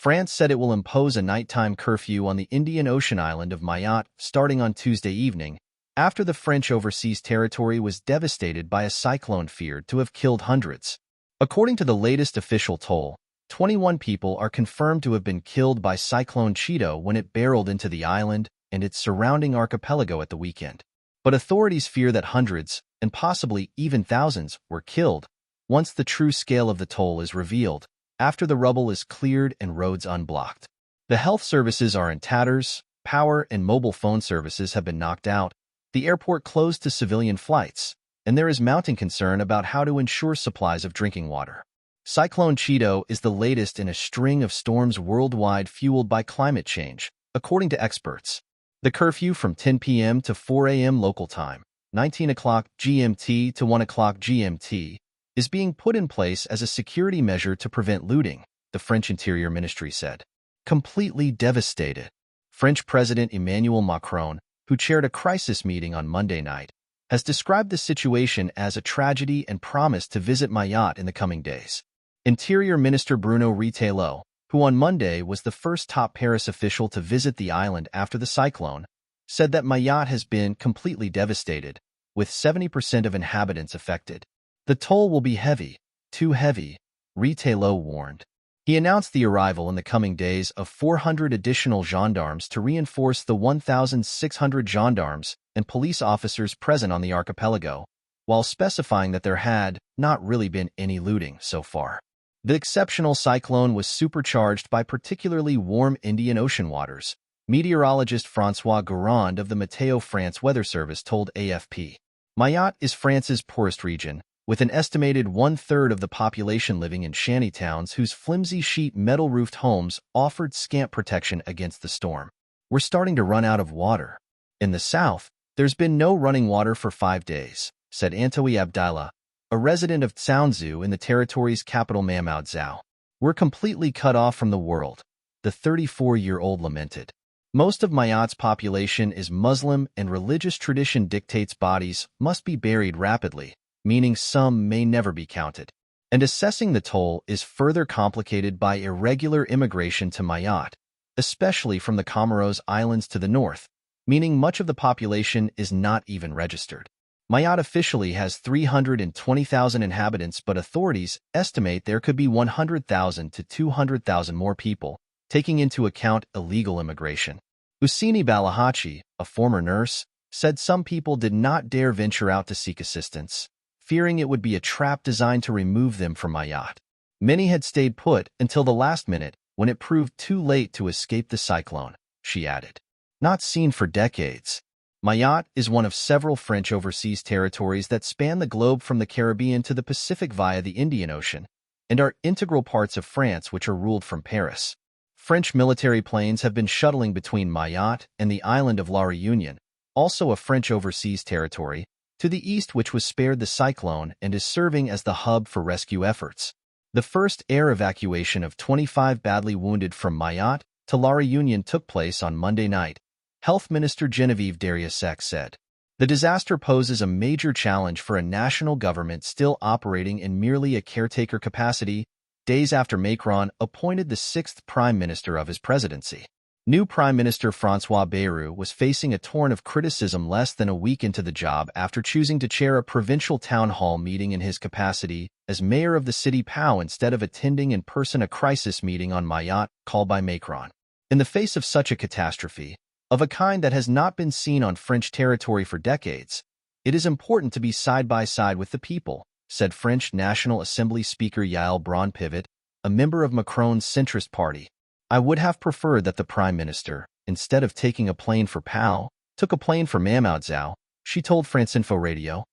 France said it will impose a nighttime curfew on the Indian Ocean island of Mayotte starting on Tuesday evening, after the French overseas territory was devastated by a cyclone feared to have killed hundreds. According to the latest official toll, 21 people are confirmed to have been killed by Cyclone Cheeto when it barreled into the island and its surrounding archipelago at the weekend. But authorities fear that hundreds, and possibly even thousands, were killed once the true scale of the toll is revealed, after the rubble is cleared and roads unblocked. The health services are in tatters, power and mobile phone services have been knocked out, the airport closed to civilian flights, and there is mounting concern about how to ensure supplies of drinking water. Cyclone Cheeto is the latest in a string of storms worldwide fueled by climate change, according to experts. The curfew from 10 p.m. to 4 a.m. local time, 19 o'clock GMT to 1 o'clock GMT, is being put in place as a security measure to prevent looting, the French Interior Ministry said. Completely devastated. French President Emmanuel Macron, who chaired a crisis meeting on Monday night, has described the situation as a tragedy and promised to visit Mayotte in the coming days. Interior Minister Bruno Retailleau, who on Monday was the first top Paris official to visit the island after the cyclone, said that Mayotte has been completely devastated, with 70% of inhabitants affected. The toll will be heavy, too heavy, Retailleau warned. He announced the arrival in the coming days of 400 additional gendarmes to reinforce the 1,600 gendarmes and police officers present on the archipelago, while specifying that there had not really been any looting so far. The exceptional cyclone was supercharged by particularly warm Indian Ocean waters, meteorologist François Garand of the Météo France Weather Service told AFP. Mayotte is France's poorest region, with an estimated one-third of the population living in shantytowns whose flimsy sheet metal-roofed homes offered scant protection against the storm. We're starting to run out of water. In the south, there's been no running water for 5 days, said Antoine Abdallah, a resident of Tsaounzou in the territory's capital Mamoudzou. We're completely cut off from the world, the 34-year-old lamented. Most of Mayotte's population is Muslim and religious tradition dictates bodies must be buried rapidly, meaning some may never be counted. And assessing the toll is further complicated by irregular immigration to Mayotte, especially from the Comoros Islands to the north, meaning much of the population is not even registered. Mayotte officially has 320,000 inhabitants, but authorities estimate there could be 100,000 to 200,000 more people, taking into account illegal immigration. Usini Balahachi, a former nurse, said some people did not dare venture out to seek assistance, fearing it would be a trap designed to remove them from Mayotte. Many had stayed put until the last minute when it proved too late to escape the cyclone, she added. Not seen for decades. Mayotte is one of several French overseas territories that span the globe from the Caribbean to the Pacific via the Indian Ocean, and are integral parts of France which are ruled from Paris. French military planes have been shuttling between Mayotte and the island of La Réunion, also a French overseas territory, to the east which was spared the cyclone and is serving as the hub for rescue efforts. The first air evacuation of 25 badly wounded from Mayotte to La Réunion took place on Monday night, Health Minister Geneviève Darrieussecq said. The disaster poses a major challenge for a national government still operating in merely a caretaker capacity, days after Macron appointed the sixth prime minister of his presidency. New Prime Minister François Bayrou was facing a torrent of criticism less than a week into the job after choosing to chair a provincial town hall meeting in his capacity as mayor of the city Pau instead of attending in person a crisis meeting on Mayotte called by Macron. In the face of such a catastrophe, of a kind that has not been seen on French territory for decades, it is important to be side by side with the people, said French National Assembly Speaker Yael Braun-Pivet, a member of Macron's centrist party. I would have preferred that the Prime Minister, instead of taking a plane for Pau, took a plane for Mamoudzou, she told France Info Radio.